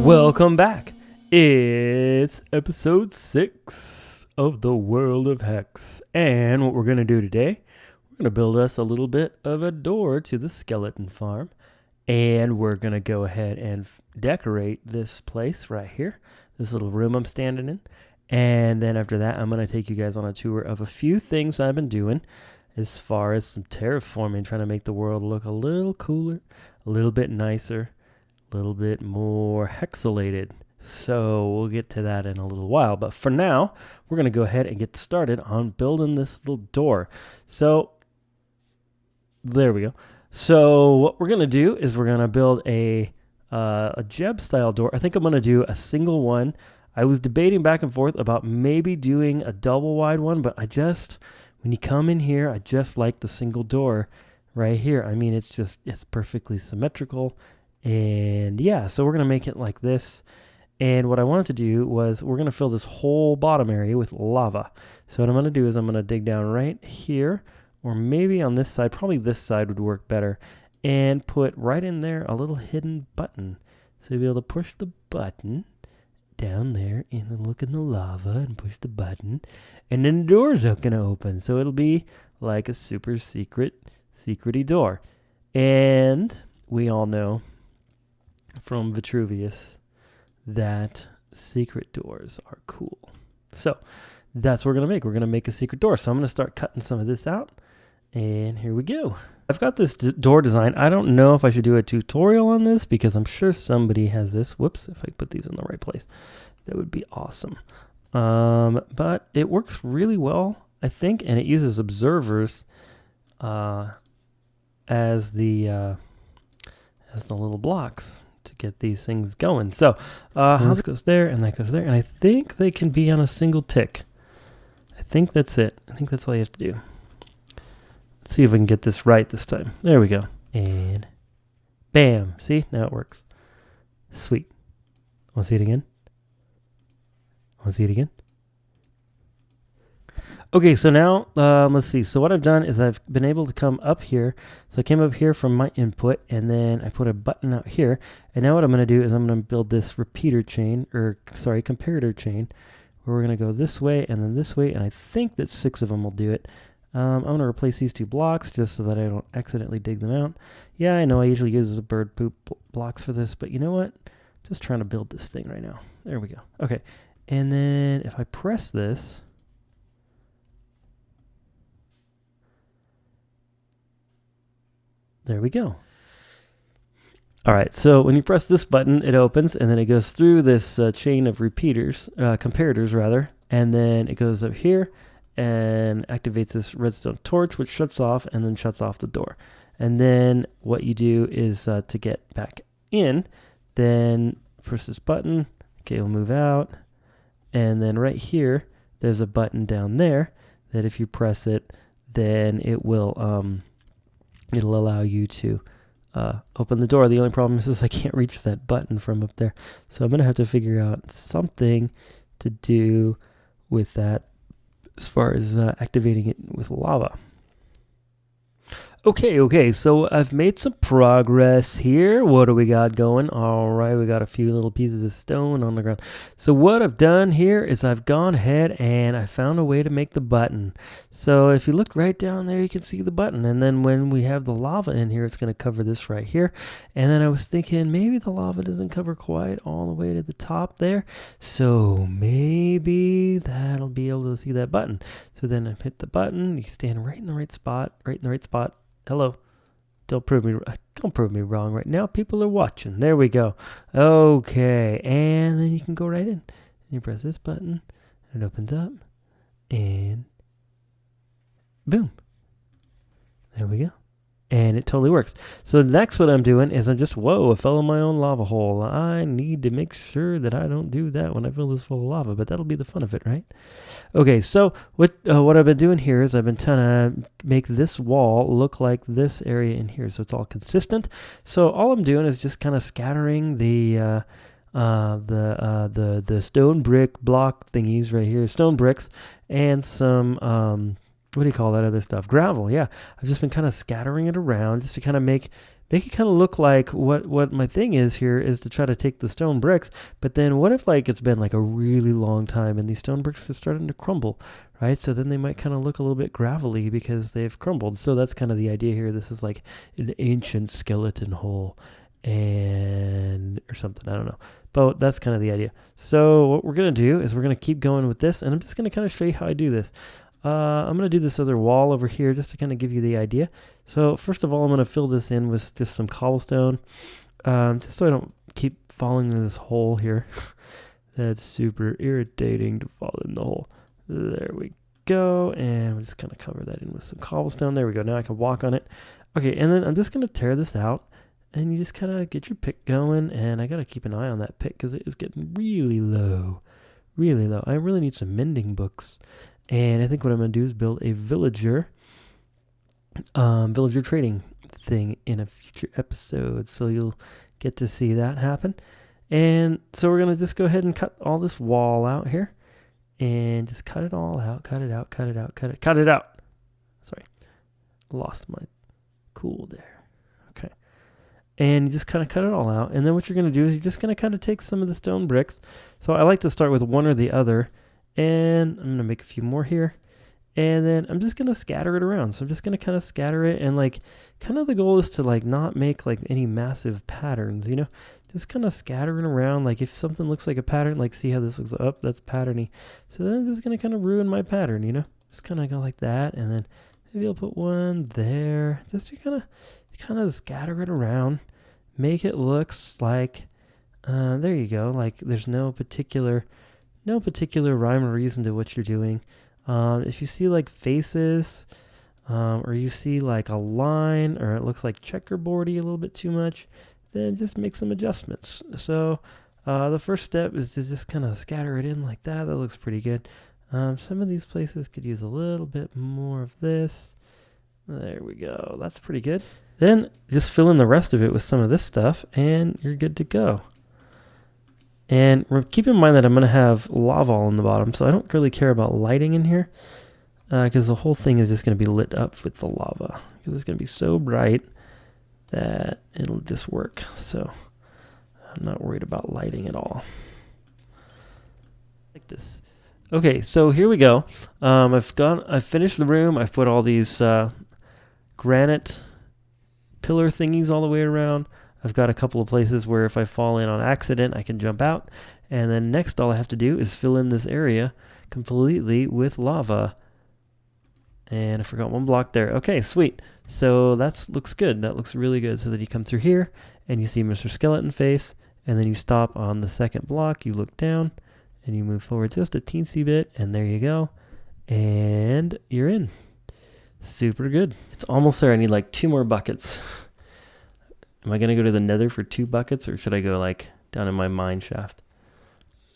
Welcome back. It's episode 6 of the world of Hex. And what we're going to do today, we're going to build us a little bit of a door to the skeleton farm. And we're going to go ahead and decorate this place right here, this little room I'm standing in. And then after that, I'm going to take you guys on a tour of a few things I've been doing as far as some terraforming, trying to make the world look a little cooler, a little bit nicer, a little bit more hexalated. So we'll get to that in a little while. But for now, we're going to go ahead and get started on building this little door. So there we go. So what we're going to do is we're going to build a Jeb style door. I think I'm going to do a single one. I was debating back and forth about maybe doing a double wide one, but when you come in here, I just like the single door right here. I mean, it's perfectly symmetrical. And yeah, so we're going to make it like this. And what I wanted to do was we're going to fill this whole bottom area with lava. So what I'm going to do is I'm going to dig down right here, or maybe on this side, probably this side would work better, and put right in there a little hidden button. So you'll be able to push the button down there and then look in the lava and push the button. And then the door's going to open. So it'll be like a super secrety door. And we all know from Vitruvius that secret doors are cool. So that's what we're going to make. We're going to make a secret door. So I'm going to start cutting some of this out. And here we go. I've got this door design. I don't know if I should do a tutorial on this because I'm sure somebody has this. Whoops, if I put these in the right place, that would be awesome. But it works really well, I think, and it uses observers as the little blocks to get these things going. So this goes there and that goes there, and I think they can be on a single tick. I think that's it. I think that's all you have to do. Let's see if we can get this right this time. There we go. And bam. See? Now it works. Sweet. Want to see it again? Want to see it again? Okay, so now let's see. So what I've done is I've been able to come up here. So I came up here from my input, and then I put a button out here. And now what I'm going to do is I'm going to build this comparator chain, where we're going to go this way and then this way, and I think that 6 of them will do it. I'm going to replace these 2 blocks just so that I don't accidentally dig them out. Yeah, I know I usually use the bird poop blocks for this, but you know what? Just trying to build this thing right now. There we go. Okay, and then if I press this, there we go. All right, so when you press this button, it opens, and then it goes through this chain of comparators rather, and then it goes up here and activates this redstone torch, which shuts off and then shuts off the door. And then what you do is to get back in, then press this button. Okay, we'll move out. And then right here, there's a button down there that if you press it, then it will it'll allow you to open the door. The only problem is I can't reach that button from up there. So I'm going to have to figure out something to do with that as far as activating it with lava. Okay, so I've made some progress here. What do we got going? All right, we got a few little pieces of stone on the ground. So what I've done here is I've gone ahead and I found a way to make the button. So if you look right down there, you can see the button. And then when we have the lava in here, it's going to cover this right here. And then I was thinking maybe the lava doesn't cover quite all the way to the top there. So maybe that'll be able to see that button. So then I hit the button. You stand right in the right spot, Hello. Don't prove me wrong right now. People are watching. There we go. Okay. And then you can go right in. You press this button. It opens up. And boom. There we go. And it totally works. So next what I'm doing is I fell in my own lava hole. I need to make sure that I don't do that when I fill this full of lava, but that'll be the fun of it, right? Okay, so what I've been doing here is I've been trying to make this wall look like this area in here, so it's all consistent. So all I'm doing is just kind of scattering the stone brick block thingies right here, stone bricks, and some what do you call that other stuff? Gravel, yeah. I've just been kind of scattering it around just to kind of make it kind of look like what my thing is here is to try to take the stone bricks. But then what if like it's been like a really long time and these stone bricks are starting to crumble, right? So then they might kind of look a little bit gravelly because they've crumbled. So that's kind of the idea here. This is like an ancient skeleton hole and or something, I don't know. But that's kind of the idea. So what we're going to do is we're going to keep going with this, and I'm just going to kind of show you how I do this. I'm going to do this other wall over here just to kind of give you the idea. So first of all, I'm going to fill this in with just some cobblestone, just so I don't keep falling in this hole here. That's super irritating to fall in the hole. There we go, and we'll just kind of cover that in with some cobblestone. There we go. Now I can walk on it. Okay, and then I'm just going to tear this out. And you just kind of get your pick going, and I got to keep an eye on that pick because it is getting really low, really low. I really need some mending books, and I think what I'm going to do is build a villager trading thing in a future episode, so you'll get to see that happen. And so we're going to just go ahead and cut all this wall out here, and just cut it all out, cut it out. Sorry, lost my cool there. And you just kind of cut it all out. And then what you're going to do is you're just going to kind of take some of the stone bricks. So I like to start with one or the other. And I'm going to make a few more here. And then I'm just going to scatter it around. So I'm just going to kind of scatter it. And like kind of the goal is to like not make like any massive patterns, you know. Just kind of scattering around. Like if something looks like a pattern, like see how this looks up, that's patterny. So then I'm just going to kind of ruin my pattern, you know. Just kind of go like that. And then maybe I'll put one there. Just to kind of scatter it around, make it looks like there you go, like there's no particular rhyme or reason to what you're doing. If you see like faces or you see like a line or it looks like checkerboardy a little bit too much, then just make some adjustments. So the first step is to just kind of scatter it in like that. That looks pretty good. Some of these places could use a little bit more of this. There we go. That's pretty good. Then just fill in the rest of it with some of this stuff and you're good to go. And keep in mind that I'm going to have lava all in the bottom, so I don't really care about lighting in here because the whole thing is just going to be lit up with the lava because it's going to be so bright that it'll just work. So I'm not worried about lighting at all. Like this. Okay, so here we go. I've finished the room. I've put all these granite pillar thingies all the way around. I've got a couple of places where if I fall in on accident, I can jump out. And then next, all I have to do is fill in this area completely with lava. And I forgot one block there. Okay, sweet. So that looks good. That looks really good. So that you come through here and you see Mr. Skeleton Face, and then you stop on the second block, you look down, and you move forward just a teensy bit, and there you go. And you're in. Super good. It's almost there. I need like 2 more buckets. Am I going to go to the nether for 2 buckets, or should I go like down in my mine shaft?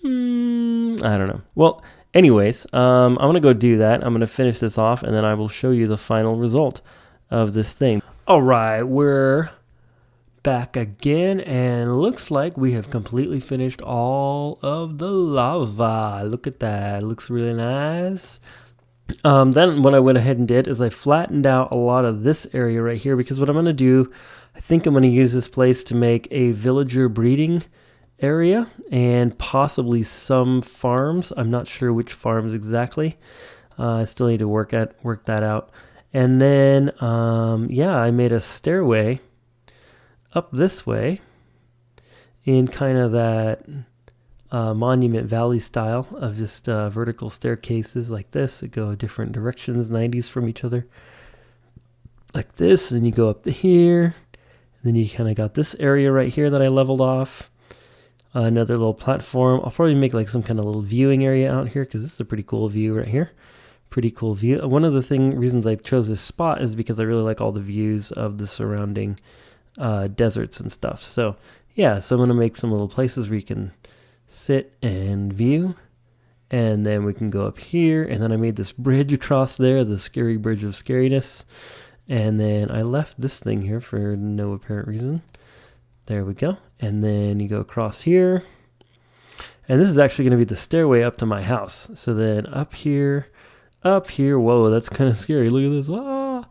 I don't know. Well, anyways, I'm going to go do that. I'm going to finish this off, and then I will show you the final result of this thing. All right, we're back again, and looks like we have completely finished all of the lava. Look at that. It looks really nice. Then what I went ahead and did is I flattened out a lot of this area right here, because what I'm going to do, I think I'm going to use this place to make a villager breeding area and possibly some farms. I'm not sure which farms exactly. I still need to work that out. And then, yeah, I made a stairway up this way in kind of that Monument Valley style of just vertical staircases like this that go different directions, 90s from each other, like this. And you go up to here, and then you kind of got this area right here that I leveled off. Another little platform. I'll probably make like some kind of little viewing area out here, because this is a pretty cool view right here. Pretty cool view. One of the reasons I chose this spot is because I really like all the views of the surrounding deserts and stuff. So yeah, so I'm going to make some little places where you can sit and view, and then we can go up here. And then I made this bridge across there, the scary bridge of scariness, and then I left this thing here for no apparent reason. There we go. And then you go across here, and this is actually going to be the stairway up to my house. So then up here up here. Whoa, that's kind of scary. Look at this. Ah,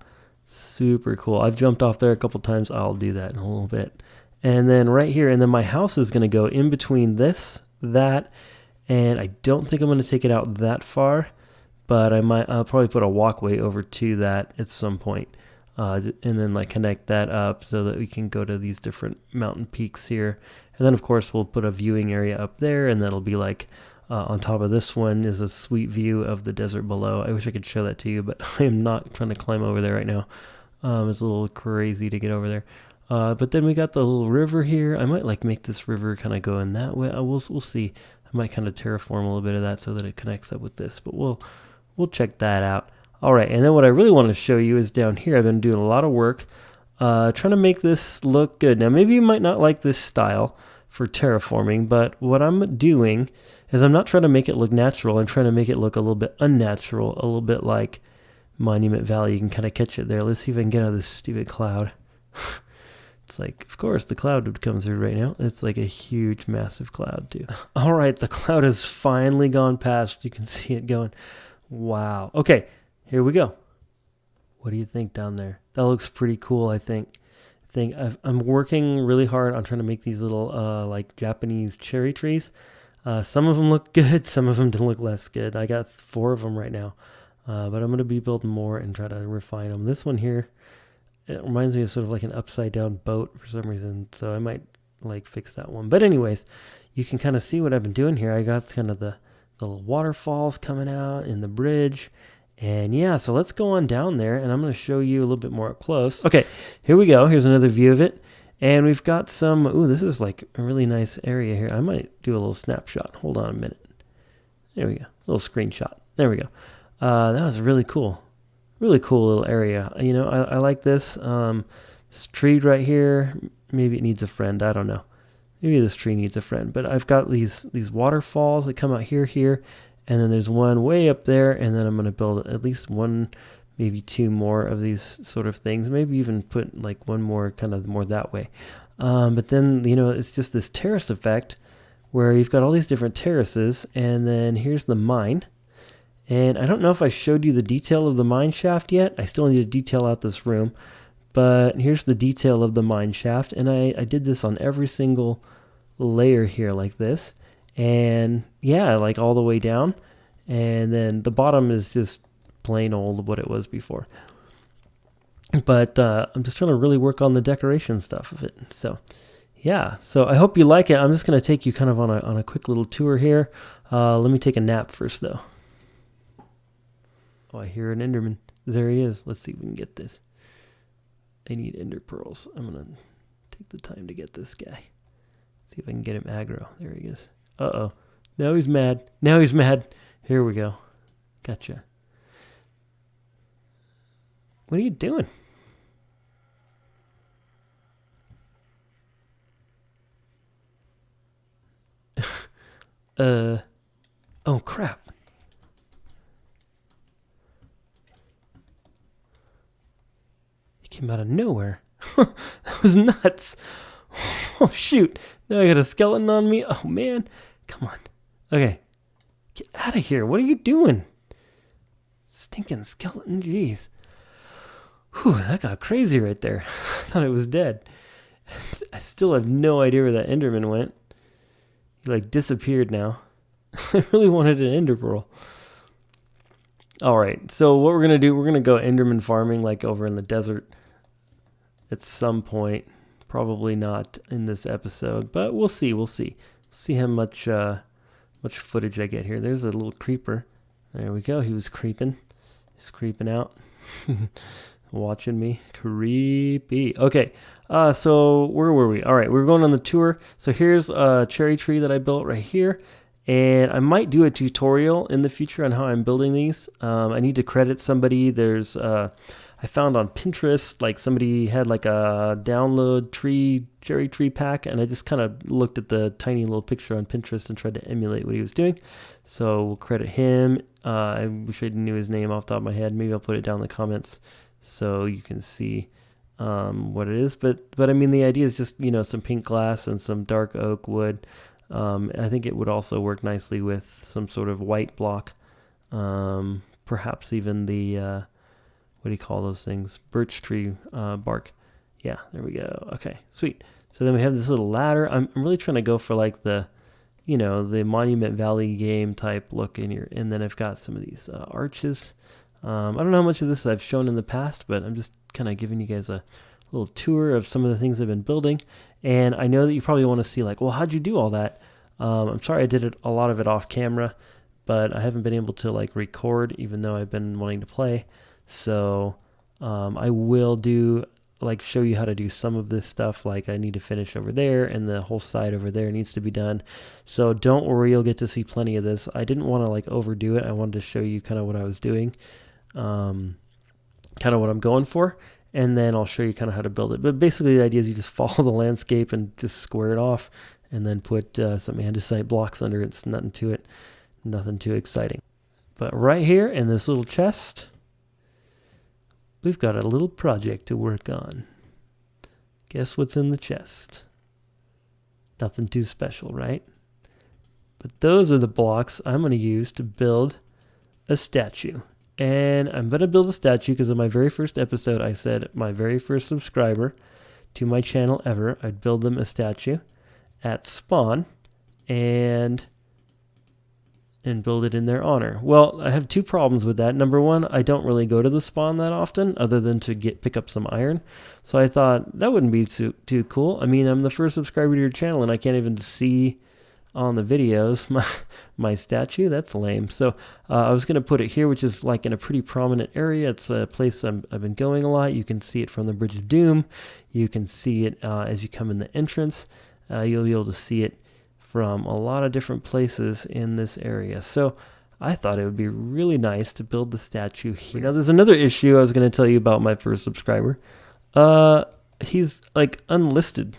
super cool. I've jumped off there a couple times. I'll do that in a little bit. And then right here, and then my house is going to go in between this, that, and I don't think I'm going to take it out that far, but I'll probably put a walkway over to that at some point, and then like connect that up so that we can go to these different mountain peaks here. And then of course we'll put a viewing area up there, and that'll be like on top of this one is a sweet view of the desert below. I wish I could show that to you, but I am not trying to climb over there right now. It's a little crazy to get over there. But then we got the little river here. I might like make this river kind of go in that way. We'll see. I might kind of terraform a little bit of that so that it connects up with this, but we'll check that out. All right, and then what I really want to show you is down here. I've been doing a lot of work trying to make this look good. Now, maybe you might not like this style for terraforming, but what I'm doing is I'm not trying to make it look natural. I'm trying to make it look a little bit unnatural, a little bit like Monument Valley. You can kind of catch it there. Let's see if I can get out of this stupid cloud. It's like, of course, the cloud would come through right now. It's like a huge, massive cloud, too. All right, the cloud has finally gone past. You can see it going. Wow. Okay, here we go. What do you think down there? That looks pretty cool, I think. I'm working really hard on trying to make these little, like, Japanese cherry trees. Some of them look good. Some of them look less good. I got 4 of them right now. But I'm going to be building more and try to refine them. This one here, it reminds me of sort of like an upside down boat for some reason, so I might like fix that one. But anyways, you can kind of see what I've been doing here. I got kind of the little waterfalls coming out in the bridge, and yeah, so let's go on down there, and I'm going to show you a little bit more up close. Okay, here we go. Here's another view of it, and we've got some, ooh, this is like a really nice area here. I might do a little snapshot. Hold on a minute. There we go, a little screenshot. There we go. That was really cool. Really cool little area. You know, I like this. This tree right here, maybe it needs a friend. I don't know. Maybe this tree needs a friend. But I've got these waterfalls that come out here, and then there's one way up there, and then I'm going to build at least 1, maybe 2 more of these sort of things. Maybe even put like 1 more kind of more that way. But then, you know, it's just this terrace effect where you've got all these different terraces, and then here's the mine. And I don't know if I showed you the detail of the mine shaft yet. I still need to detail out this room. But here's the detail of the mine shaft. And I did this on every single layer here like this. And yeah, like all the way down. And then the bottom is just plain old what it was before. But I'm just trying to really work on the decoration stuff of it. So yeah, so I hope you like it. I'm just going to take you kind of on a quick little tour here. Let me take a nap first though. Oh, I hear an Enderman. There he is. Let's see if we can get this. I need Ender Pearls. I'm going to take the time to get this guy. See if I can get him aggro. There he is. Uh-oh. Now he's mad. Now he's mad. Here we go. Gotcha. What are you doing? Oh, crap. Came out of nowhere. That was nuts. Oh shoot, now I got a skeleton on me. Oh man, come on. Okay, get out of here. What are you doing? Stinking skeleton, jeez. Whew, that got crazy right there. I thought it was dead. I still have no idea where that Enderman went. He like disappeared now. I really wanted an Ender Pearl. All right, so what we're gonna do, we're gonna go Enderman farming like over in the desert at some point. Probably not in this episode, but we'll see. We'll see how much footage I get here. There's a little creeper. There we go. He was creeping. He's creeping out, watching me. Creepy. Okay. So where were we? All right, we're going on the tour. So here's a cherry tree that I built right here. And I might do a tutorial in the future on how I'm building these. I need to credit somebody. There's I found on Pinterest, like somebody had like a download cherry tree pack, and I just kind of looked at the tiny little picture on Pinterest and tried to emulate what he was doing. So we'll credit him. I wish I knew his name off the top of my head. Maybe I'll put it down in the comments so you can see what it is. But I mean, the idea is just, you know, some pink glass and some dark oak wood. I think it would also work nicely with some sort of white block. perhaps even the, what do you call those things? Birch tree bark. Yeah, there we go. Okay, sweet. So then we have this little ladder. I'm really trying to go for like the, you know, the Monument Valley game type look in here. And then I've got some of these arches. I don't know how much of this I've shown in the past, but I'm just kind of giving you guys a little tour of some of the things I've been building. And I know that you probably want to see like, well, how'd you do all that? I'm sorry I did a lot of it off camera, but I haven't been able to like record, even though I've been wanting to play. So I will do like show you how to do some of this stuff. Like I need to finish over there, and the whole side over there needs to be done. So don't worry, you'll get to see plenty of this. I didn't want to like overdo it. I wanted to show you kind of what I was doing, kind of what I'm going for, and then I'll show you kind of how to build it. But basically the idea is you just follow the landscape and just square it off, and then put some andesite blocks under it. It's nothing to it, nothing too exciting. But right here in this little chest, we've got a little project to work on. Guess what's in the chest? Nothing too special, right? But those are the blocks I'm going to use to build a statue. And I'm going to build a statue because in my very first episode, I said my very first subscriber to my channel ever, I'd build them a statue at spawn and build it in their honor. Well, I have two problems with that. Number one, I don't really go to the spawn that often other than to pick up some iron. So I thought that wouldn't be too cool. I mean, I'm the first subscriber to your channel and I can't even see on the videos my statue. That's lame. So I was going to put it here, which is like in a pretty prominent area. It's a place I've been going a lot. You can see it from the Bridge of Doom. You can see it as you come in the entrance. You'll be able to see it from a lot of different places in this area. So I thought it would be really nice to build the statue here. Now there's another issue I was going to tell you about my first subscriber. He's like unlisted.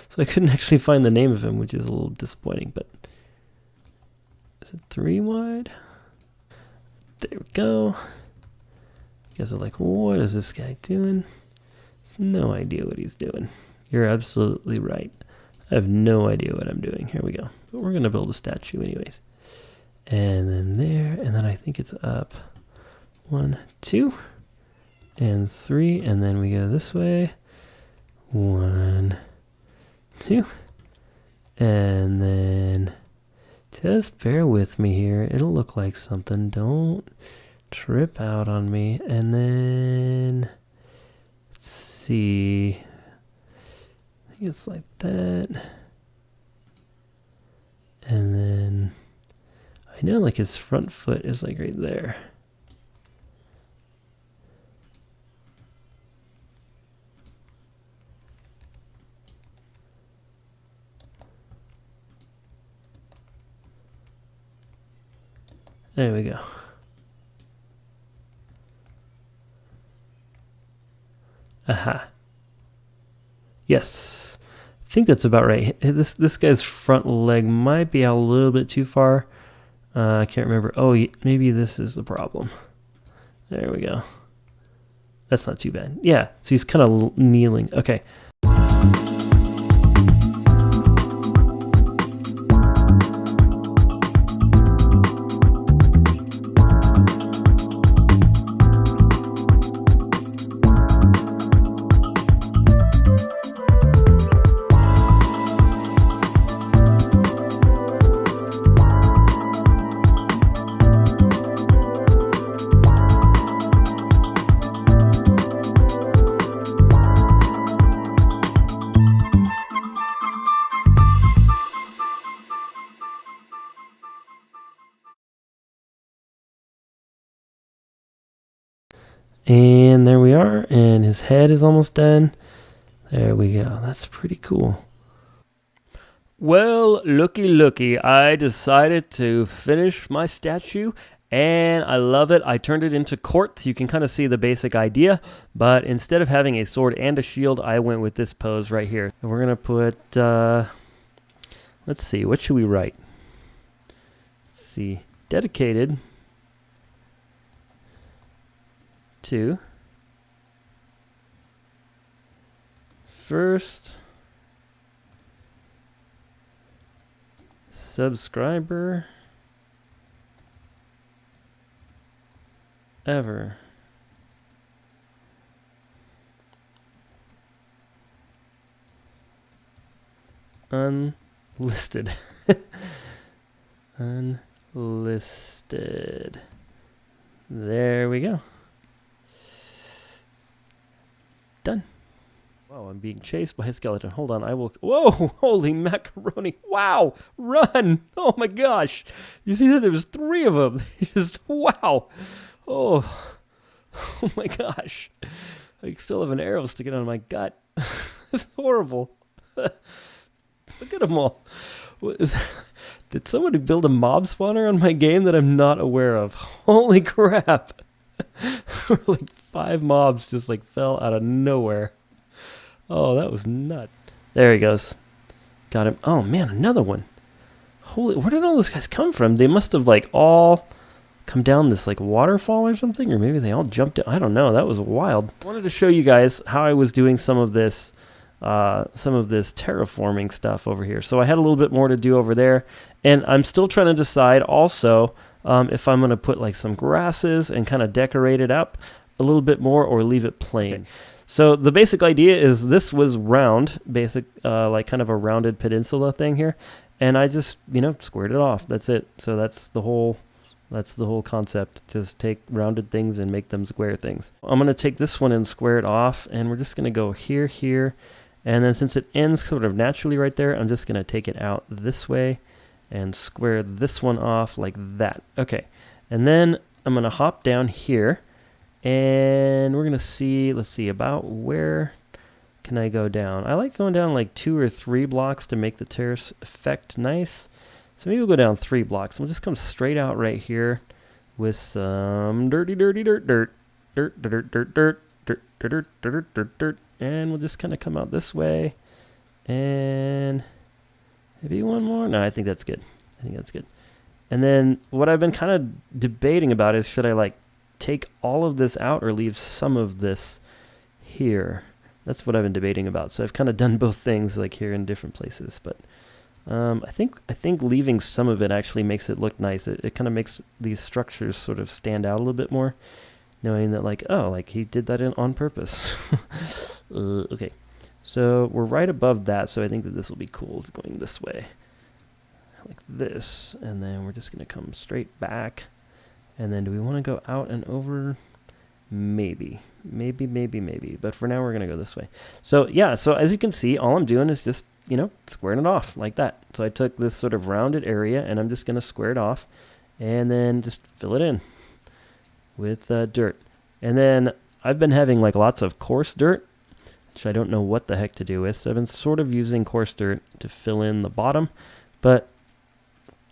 So I couldn't actually find the name of him, which is a little disappointing, but is it 3 wide? There we go. You guys are like, what is this guy doing? Has no idea what he's doing. You're absolutely right. I have no idea what I'm doing. Here we go. But we're going to build a statue anyways. And then there, and then I think it's up 1, 2, and 3, and then we go this way. 1, 2, and then just bear with me here. It'll look like something. Don't trip out on me. And then let's see. I think it's like that. And then I know like his front foot is like right there. There we go. Aha. Yes. I think that's about right. This guy's front leg might be out a little bit too far. I can't remember. Oh, maybe this is the problem. There we go. That's not too bad. Yeah, so he's kind of kneeling. Okay. And there we are, and his head is almost done. There we go. That's pretty cool. Well, looky, I decided to finish my statue, and I love it. I turned it into quartz. You can kind of see the basic idea, but instead of having a sword and a shield, I went with this pose right here. And we're going to put, let's see, what should we write? Let's see, dedicated to first subscriber ever. Unlisted. Unlisted. There we go. Done. Wow, I'm being chased by a skeleton. Hold on, I will... Whoa! Holy macaroni! Wow! Run! Oh my gosh! You see that? There was 3 of them. Just, wow! Oh. Oh my gosh. I still have an arrow sticking out of my gut. It's horrible. Look at them all. What is that? Did somebody build a mob spawner on my game that I'm not aware of? Holy crap. Like 5 mobs just like fell out of nowhere. Oh, that was nuts. There he goes. Got him. Oh man, another one. Holy, where did all those guys come from? They must have like all come down this like waterfall or something, or maybe they all jumped in. I don't know. That was wild. I wanted to show you guys how I was doing some of this terraforming stuff over here. So I had a little bit more to do over there, and I'm still trying to decide also if I'm going to put like some grasses and kind of decorate it up a little bit more or leave it plain. Okay. So the basic idea is this was round, like kind of a rounded peninsula thing here, and I just, you know, squared it off. That's it. So that's the whole concept. Just take rounded things and make them square things. I'm going to take this one and square it off, and we're just going to go here, here, and then since it ends sort of naturally right there, I'm just going to take it out this way and square this one off like that. Okay, and then I'm going to hop down here, and we're going to see, let's see, about where can I go down? I like going down like 2 or 3 blocks to make the terrace effect nice. So maybe we'll go down 3 blocks. We'll just come straight out right here with some dirty dirt, and we'll just kind of come out this way, and maybe one more. No, I think that's good. I think that's good. And then what I've been kind of debating about is, should I like take all of this out or leave some of this here? That's what I've been debating about. So I've kind of done both things like here in different places, but I think leaving some of it actually makes it look nice. It kind of makes these structures sort of stand out a little bit more, knowing that like, oh, like he did that on purpose. Okay, so we're right above that, so I think that this will be cool going this way, like this, and then we're just going to come straight back, and then do we want to go out and over? Maybe, but for now we're going to go this way. So yeah, so as you can see, all I'm doing is just, you know, squaring it off like that. So I took this sort of rounded area, and I'm just going to square it off, and then just fill it in with dirt. And then I've been having like lots of coarse dirt, which I don't know what the heck to do with. So I've been sort of using coarse dirt to fill in the bottom, but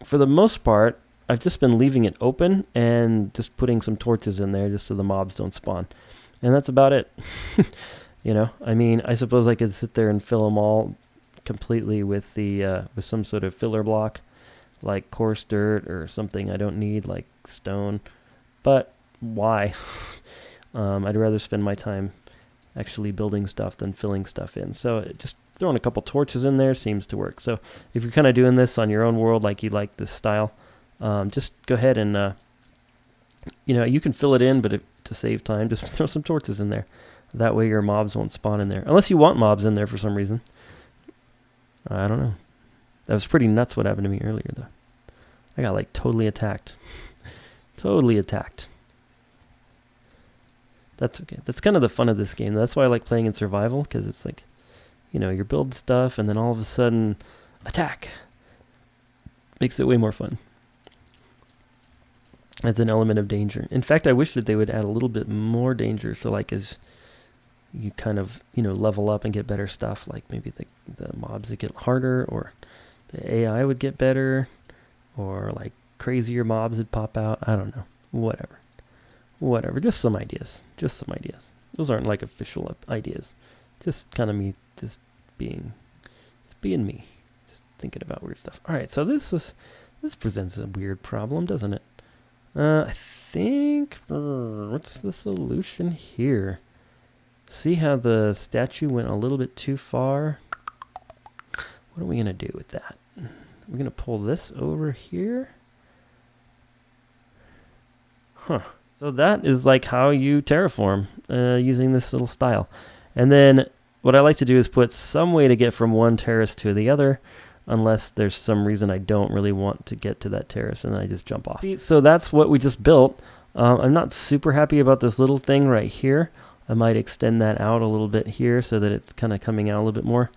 for the most part, I've just been leaving it open and just putting some torches in there just so the mobs don't spawn. And that's about it. You know, I mean, I suppose I could sit there and fill them all completely with the with some sort of filler block, like coarse dirt or something I don't need, like stone. But why? I'd rather spend my time actually building stuff than filling stuff in. So just throwing a couple torches in there seems to work. So if you're kind of doing this on your own world, like you like this style, just go ahead and you know, you can fill it in, but to save time, just throw some torches in there. That way your mobs won't spawn in there, unless you want mobs in there for some reason. I don't know. That was pretty nuts what happened to me earlier, though. I got like totally attacked. Totally attacked. That's okay. That's kind of the fun of this game. That's why I like playing in survival, because it's like, you know, you're building stuff, and then all of a sudden, attack. Makes it way more fun. That's an element of danger. In fact, I wish that they would add a little bit more danger. So like as you kind of, you know, level up and get better stuff, like maybe the mobs would get harder, or the AI would get better, or like crazier mobs would pop out. I don't know. Whatever. Just some ideas. Those aren't like official ideas. Just kind of me just being me. Just thinking about weird stuff. All right, so this presents a weird problem, doesn't it? I think, what's the solution here? See how the statue went a little bit too far? What are we going to do with that? We're going to pull this over here. Huh. So that is like how you terraform using this little style. And then what I like to do is put some way to get from one terrace to the other, unless there's some reason I don't really want to get to that terrace, and I just jump off. See, so that's what we just built. I'm not super happy about this little thing right here. I might extend that out a little bit here so that it's kind of coming out a little bit more.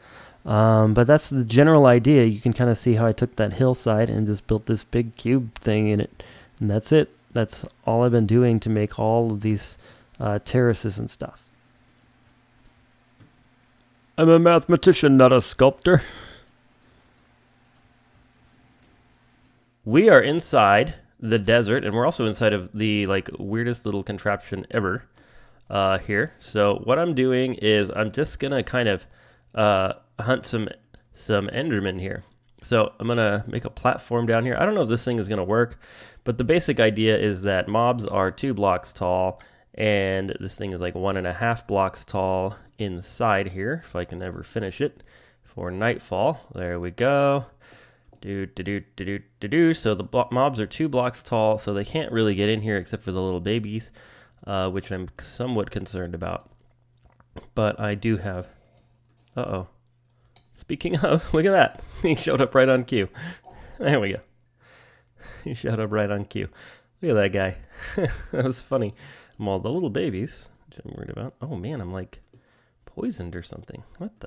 But that's the general idea. You can kind of see how I took that hillside and just built this big cube thing in it. And that's it. That's all I've been doing to make all of these terraces and stuff. I'm a mathematician, not a sculptor. We are inside the desert, and we're also inside of the weirdest little contraption ever here. So what I'm doing is I'm just gonna kind of hunt some Enderman here. So I'm gonna make a platform down here. I don't know if this thing is gonna work, but the basic idea is that mobs are 2 blocks tall, and this thing is like 1.5 blocks tall inside here, if I can ever finish it for nightfall. There we go. So the mobs are 2 blocks tall, so they can't really get in here except for the little babies, which I'm somewhat concerned about. But I do have... Uh-oh. Speaking of, look at that. He showed up right on cue. There we go. He showed up right on cue. Look at that guy. That was funny. Well, the little babies, which I'm worried about. Oh man, I'm like poisoned or something. What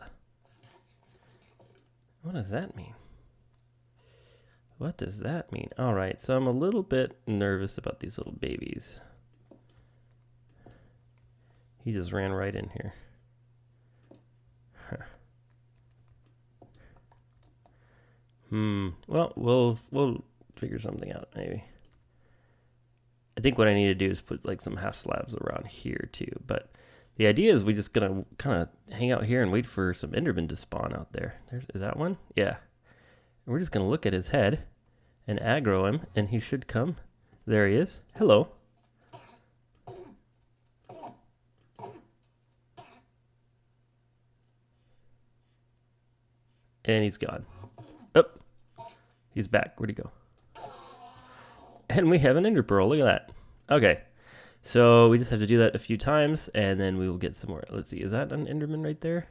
does that mean? What does that mean? All right, so I'm a little bit nervous about these little babies. He just ran right in here. Huh. Well, we'll figure something out maybe. I think what I need to do is put like some half slabs around here too. But the idea is we're just gonna kind of hang out here and wait for some Enderman to spawn out there. Is that one? Yeah. And we're just gonna look at his head and aggro him, and he should come. There he is. Hello. And he's gone. Oh, he's back. Where'd he go? And we have an ender pearl. Look at that. Okay. So we just have to do that a few times, and then we will get some more. Let's see. Is that an Enderman right there?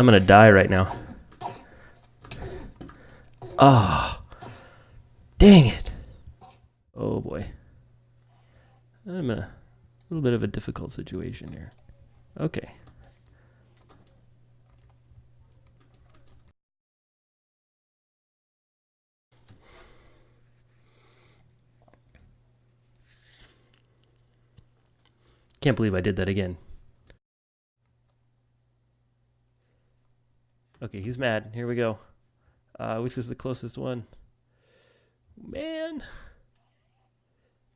I'm gonna die right now. Ah, oh, dang it. Oh boy. I'm in a little bit of a difficult situation here. Okay. Can't believe I did that again. Okay, he's mad. Here we go. Which is the closest one? Man.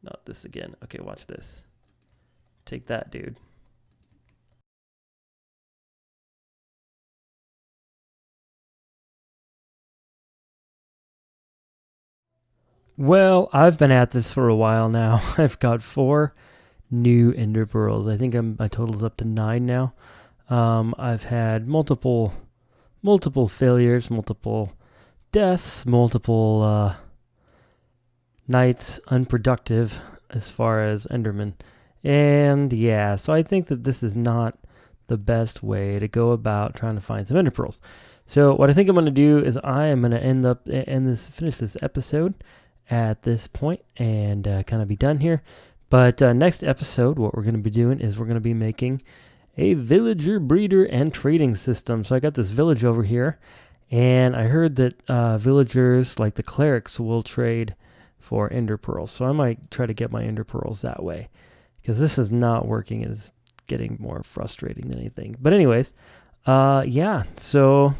Not this again. Okay, watch this. Take that, dude. Well, I've been at this for a while now. I've got 4 new ender pearls. I think my total's up to 9 now. I've had multiple failures, multiple deaths, multiple nights unproductive as far as Enderman. And yeah, so I think that this is not the best way to go about trying to find some ender pearls. So what I think I'm going to do is I am going to finish this episode at this point and kind of be done here. But next episode, what we're going to be doing is we're going to be making a villager breeder and trading system. So I got this village over here, and I heard that villagers like the clerics will trade for ender pearls. So I might try to get my ender pearls that way, because this is not working. It is getting more frustrating than anything. But anyways, yeah, so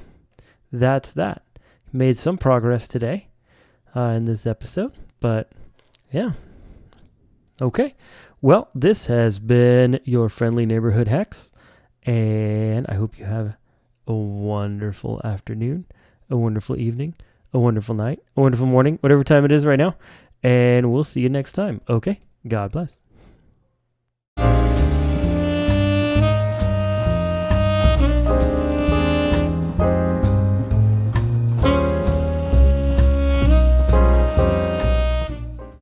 that's that. Made some progress today in this episode, but yeah. Okay, well, this has been your friendly neighborhood Hex, and I hope you have a wonderful afternoon, a wonderful evening, a wonderful night, a wonderful morning, whatever time it is right now, and we'll see you next time. Okay, God bless.